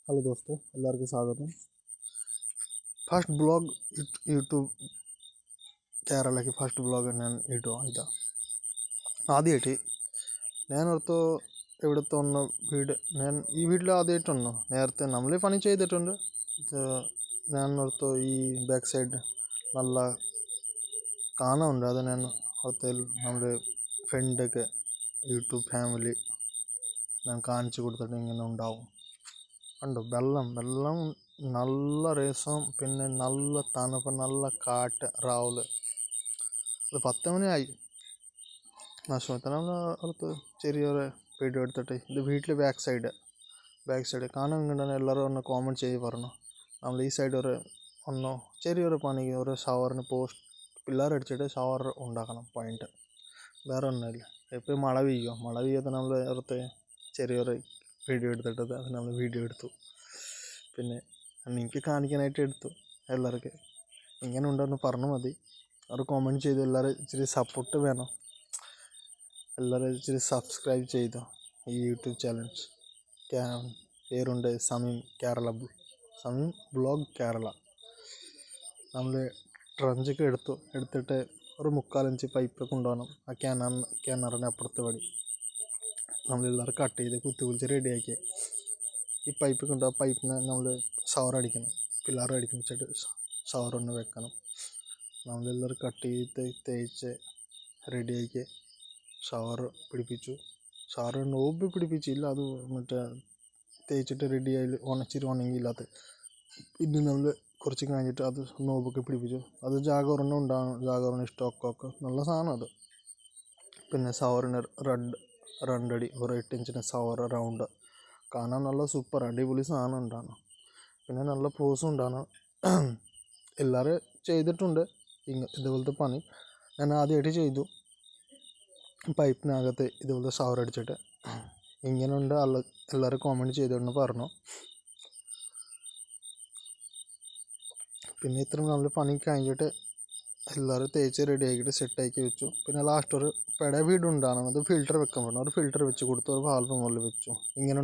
Hello ദോസ്തോ, എല്ലാവർക്കും സ്വാഗതം. ഫസ്റ്റ് ബ്ലോഗ് യൂട്യൂബ് കേരളയ്ക്ക് ഫസ്റ്റ് ബ്ലോഗ് ഞാൻ ഇടുക. ഇതാ ആദ്യമായിട്ട് ഞാൻ ഓർത്ത് ഇവിടുത്തെ ഒന്ന് വീട് ഞാൻ ഈ വീട്ടിൽ ആദ്യമായിട്ടൊന്നു നേരത്തെ നമ്മൾ പണി ചെയ്തിട്ടുണ്ട്. ഇത് ഞാൻ ഓർത്ത് ഈ ബാക്ക് സൈഡ് നല്ല കാണാനുണ്ട്. അത് ഞാൻ ഓർത്തിൽ നമ്മുടെ ഫ്രണ്ടൊക്കെ യൂട്യൂബ് ഫാമിലി ഞാൻ കാണിച്ചു കൊടുത്തിട്ട് ഇങ്ങനെ ഉണ്ടാവും. ഉണ്ട് വെള്ളം നല്ല രസം, പിന്നെ നല്ല തണുപ്പ്, നല്ല കാറ്റ്. രാവിലെ ഒരു 10 മണിയായി. നമ്മൾ അടുത്ത് ചെറിയൊരു വീഡിയോ എടുത്തിട്ട് ഇത് വീട്ടിൽ ബാക്ക് സൈഡ് കാണാൻ ഇങ്ങനെ എല്ലാവരും ഒന്ന് കോമൻറ്റ് ചെയ്ത് പറഞ്ഞു. നമ്മൾ ഈ സൈഡ് ചെറിയൊരു പണി, ഒരു ഷവറിന് പോസ്റ്റ് പിള്ളേരടിച്ചിട്ട് ഷവർ ഉണ്ടാക്കണം. പോയിൻറ്റ് വേറെ ഒന്നുമില്ല. എപ്പോഴും മഴ പെയ്യാതെ നമ്മൾ അടുത്ത് ചെറിയൊരു വീഡിയോ എടുത്തിട്ട് അത് നമ്മൾ വീഡിയോ എടുത്തു. പിന്നെ എനിക്ക് കാണിക്കാനായിട്ട് എടുത്തു. എല്ലാവർക്കും ഇങ്ങനെ ഉണ്ടെന്ന് പറഞ്ഞാൽ മതി. അവർ കോമൻറ്റ് ചെയ്തു. എല്ലാവരും ഇച്ചിരി സപ്പോർട്ട് വേണം. എല്ലാവരും ഇച്ചിരി സബ്സ്ക്രൈബ് ചെയ്തു ഈ യൂട്യൂബ് ചാനൽ. പേരുണ്ട് സമീം ബ്ലോഗ് കേരള. നമ്മൾ ട്രഞ്ചൊക്കെ എടുത്തിട്ട് ഒരു 3/4 ഇഞ്ച് പൈപ്പ് കൊണ്ടുപോകണം. ആ കിണറിൻ്റെ അപ്പുറത്ത് വഴി നമ്മളെല്ലാവരും കട്ട് ചെയ്ത് കുത്തി റെഡിയാക്കി ഈ പൈപ്പ് കൊണ്ട് ആ പൈപ്പിന് നമ്മൾ ഷവർ അടിക്കണം. പിള്ളേർ അടിച്ചിട്ട് ഷവർ ഒന്ന് വെക്കണം. നമ്മളെല്ലാവരും കട്ട് ചെയ്ത് തേച്ച് റെഡിയാക്കി ഷവർ പിടിപ്പിച്ചു. ഷവർ നോബ് പിടിപ്പിച്ചില്ല, അത് മറ്റേ തേച്ചിട്ട് റെഡിയായി ഇച്ചിരി ഉണങ്ങിയില്ലാത്ത. പിന്നെ നമ്മൾ കുറച്ച് കഴിഞ്ഞിട്ട് അത് നോബൊക്കെ പിടിപ്പിച്ചു. അത് ജാഗോറിന് ഉണ്ടാകും. ജാഗോറിന് സ്റ്റോക്കൊക്കെ നല്ല സാധനം അത്. പിന്നെ ഷവറിന് രണ്ടടി ഒരു 8 ഇഞ്ചിന് ഷവർ റൗണ്ട് കാണാൻ നല്ല സൂപ്പർ അടിപൊളി സാധനം ഉണ്ടാണ്. പിന്നെ നല്ല പോസും ഉണ്ടാണ്. എല്ലാവരും ചെയ്തിട്ടുണ്ട് ഇതുപോലത്തെ പണി. ഞാൻ ആദ്യമായിട്ട് ചെയ്തു. പൈപ്പിനകത്ത് ഇതുപോലത്തെ ഷവർ അടിച്ചിട്ട് ഇങ്ങനെ ഉണ്ട്. എല്ലാവരും കോമൻറ്റ് ചെയ്തുകൊണ്ട് പറഞ്ഞു. പിന്നെ ഇത്രയും നമ്മൾ പണി കഴിഞ്ഞിട്ട് എല്ലാവരും തേച്ച് റെഡിയാക്കിയിട്ട് സെറ്റാക്കി വെച്ചു. പിന്നെ ലാസ്റ്റ് ഒരു വീടുണ്ടാണ്. അത് ഫിൽറ്റർ വെക്കാൻ പറഞ്ഞു. ഒരു ഫിൽറ്റർ വെച്ച് കൊടുത്തു. ഒരു വാൽവ് മുകളിൽ വെച്ചു. ഇങ്ങനെ